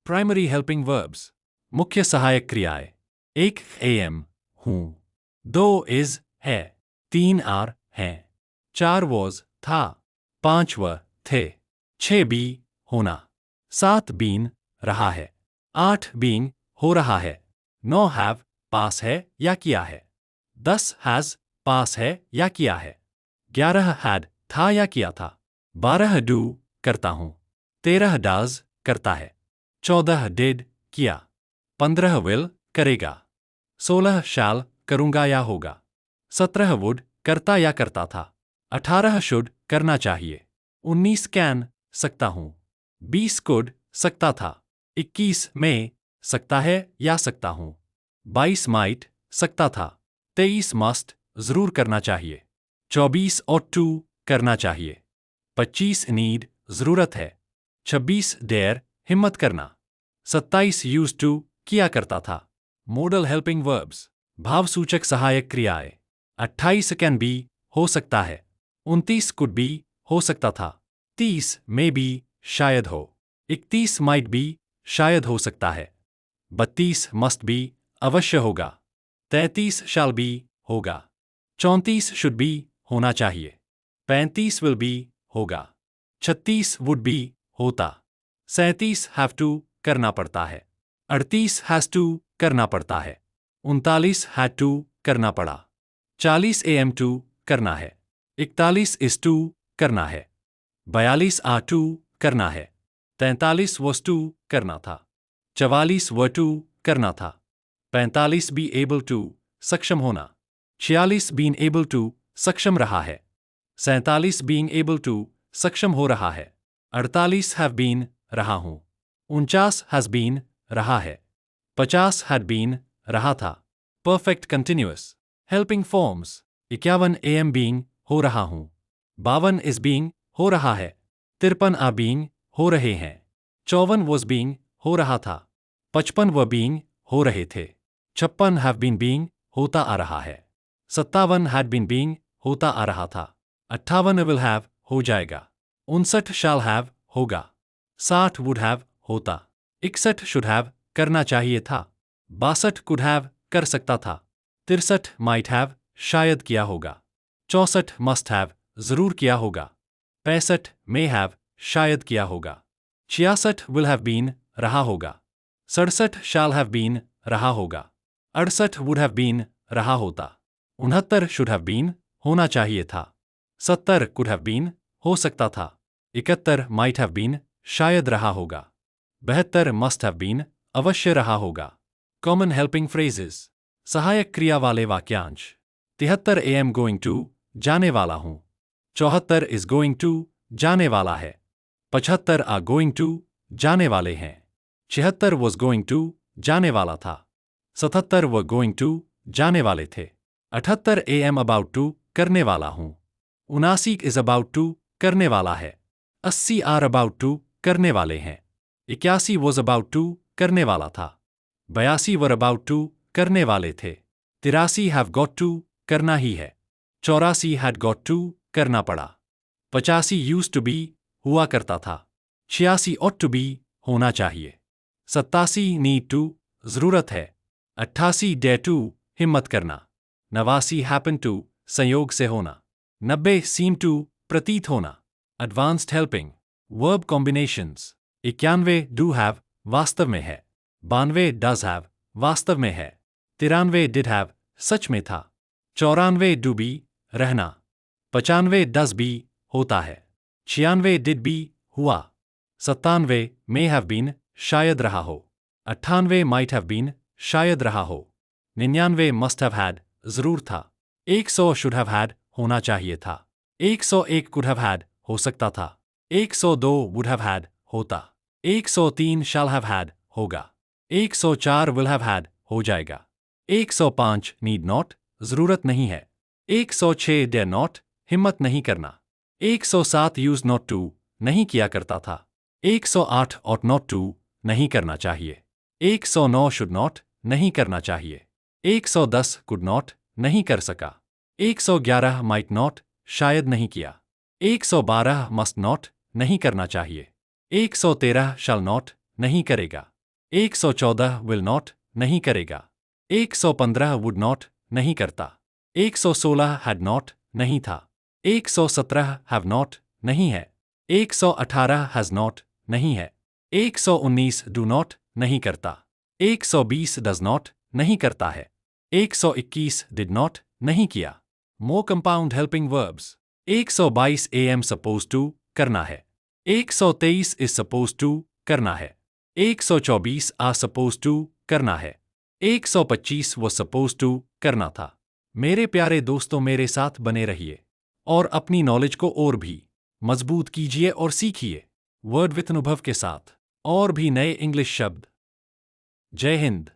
Primary helping verbs, मुख्य सहायक क्रियाएं। 1 am हूँ, 2 is है, 3 are हैं, 4 was था, 5 were थे, 6 be होना, 7 been रहा है, 8 being हो रहा है, 9 have पास है या किया है, 10 has पास है या किया है, 11 had था या किया था, 12 do करता हूँ, 13 does करता है, 14 did किया, 15 will करेगा, 16 shall करूंगा या होगा, 17 would करता या करता था, 18 should करना चाहिए, 19 can सकता हूँ, 20 could सकता था, 21 may सकता है या सकता हूँ, 22 might सकता था, 23 must जरूर करना चाहिए, 24 ought to करना चाहिए, 25 need जरूरत है, 26 dare हिम्मत करना, 27 used to किया करता था। मॉडल हेल्पिंग वर्ब्स, भावसूचक सहायक क्रियाएं। 28 कैन बी हो सकता है, 29 कुड बी हो सकता था, 30 मे बी शायद हो, 31 माइट बी शायद हो सकता है, 32 मस्ट बी अवश्य होगा, 33 शैल बी होगा, 34 शुड बी होना चाहिए, 35 विल बी होगा, 36 वुड बी होता, 37 हैव टू करना पड़ता है, 38 हैज टू करना पड़ता है, 39 हैड टू करना पड़ा, 40 am टू करना है, 41 इज टू करना है, 42 आर टू करना है, 43 वॉज टू करना था, 44 वर टू करना था, 45 बी एबल टू सक्षम होना, 46 बीन एबल टू सक्षम रहा है, 47 बीइंग एबल टू सक्षम हो रहा है, 48 हैव बीन रहा हूं, 49 हैज बीन रहा है, 50 हैड बीन रहा था। Perfect continuous helping forms. 51 am being हो रहा हूं, 52 इज बीइंग हो रहा है, 53 आ बीइंग हो रहे हैं, 54 वॉज बीइंग हो रहा था, 55 व बीइंग हो रहे थे, 56 हैव बीन बीइंग होता आ रहा है, 57 हैड बीन बीइंग होता आ रहा था, 58 विल हैव हो जाएगा, 59 शैल हैव होगा, 60 वुड हैव होता, 61 शुड हैव करना चाहिए था, 62 कुड हैव कर सकता था, 63 माइट हैव शायद किया होगा, 64 मस्ट हैव जरूर किया होगा, 65 मे हैव शायद किया होगा, 66 विल हैव बीन रहा होगा, 67 शैल हैव बीन रहा होगा, 68 वुड हैव बीन रहा होता, 69 शुड हैव बीन होना चाहिए था, 70 कुड हैव बीन हो सकता था, 71 माइट हैव बीन शायद रहा होगा, 72 मस्ट हैव बीन अवश्य रहा होगा। कॉमन हेल्पिंग फ्रेजेस, सहायक क्रिया वाले वाक्यांश। 73 am गोइंग टू जाने वाला हूं, 74 इज गोइंग टू जाने वाला है, 75 आर गोइंग टू जाने वाले हैं, 76 वॉज गोइंग टू जाने वाला था, 77 व गोइंग टू जाने वाले थे, 78 am अबाउट टू करने वाला हूं, 79 इज अबाउट टू करने वाला है, 80 आर अबाउट टू करने वाले हैं, 81 वॉज अबाउट टू करने वाला था, 82 वर अबाउट टू करने वाले थे, 83 हैव गॉट टू करना ही है, 84 हैड गॉट टू करना पड़ा, 85 यूज टू बी हुआ करता था, 86 ऑट टू बी होना चाहिए, 87 नीड टू जरूरत है, 88 डेयर टू हिम्मत करना, 89 हैपन टू संयोग से होना, 90 सीम टू प्रतीत होना। Advanced helping verb combinations. 91 do have वास्तव में है, 92 डज हैव वास्तव में है, 93 डिड हैव सच में था, 94 डू बी रहना, 95 डज बी होता है, 96 डिड बी हुआ, 97 मे हैव बीन शायद रहा हो, 98 माइट हैव बीन शायद रहा हो, 99 मस्ट हैव हैड जरूर था, 100 शुड हैव हैड होना चाहिए था, 101 कुड हैव हैड हो सकता था, 102 वुड हैव हैड होता, 103 शैल हैव हैड होगा, 104 विल हैव हैड हो जाएगा, 105 नीड नॉट जरूरत नहीं है, 106 डेयर नॉट हिम्मत नहीं करना, 107 यूज नॉट टू नहीं किया करता था, 108 ऑट नॉट टू नहीं करना चाहिए, 109 शुड नॉट नहीं करना चाहिए, 110 कुड नॉट नहीं कर सका, 111 माइट नॉट शायद नहीं किया, 112 मस्ट नॉट नहीं करना चाहिए, 113 शैल नॉट नहीं करेगा। 114 विल नॉट नहीं करेगा। 115 वुड नॉट नहीं करता। 116 हैड नॉट नहीं था। 117 हैव नॉट नहीं है। 118 हैज नॉट नहीं है। 119 डू नॉट नहीं करता। 120 डज नॉट नहीं करता है। 121 डिड नॉट नहीं किया। More compound helping verbs. 122 am suppose to करना है। 123 इज सपोज टू करना है। 124 आर सपोज टू करना है। 125 वो सपोज टू करना था। मेरे प्यारे दोस्तों, मेरे साथ बने रहिए और अपनी नॉलेज को और भी मजबूत कीजिए और सीखिए वर्ड विथ अनुभव के साथ और भी नए इंग्लिश शब्द। जय हिंद।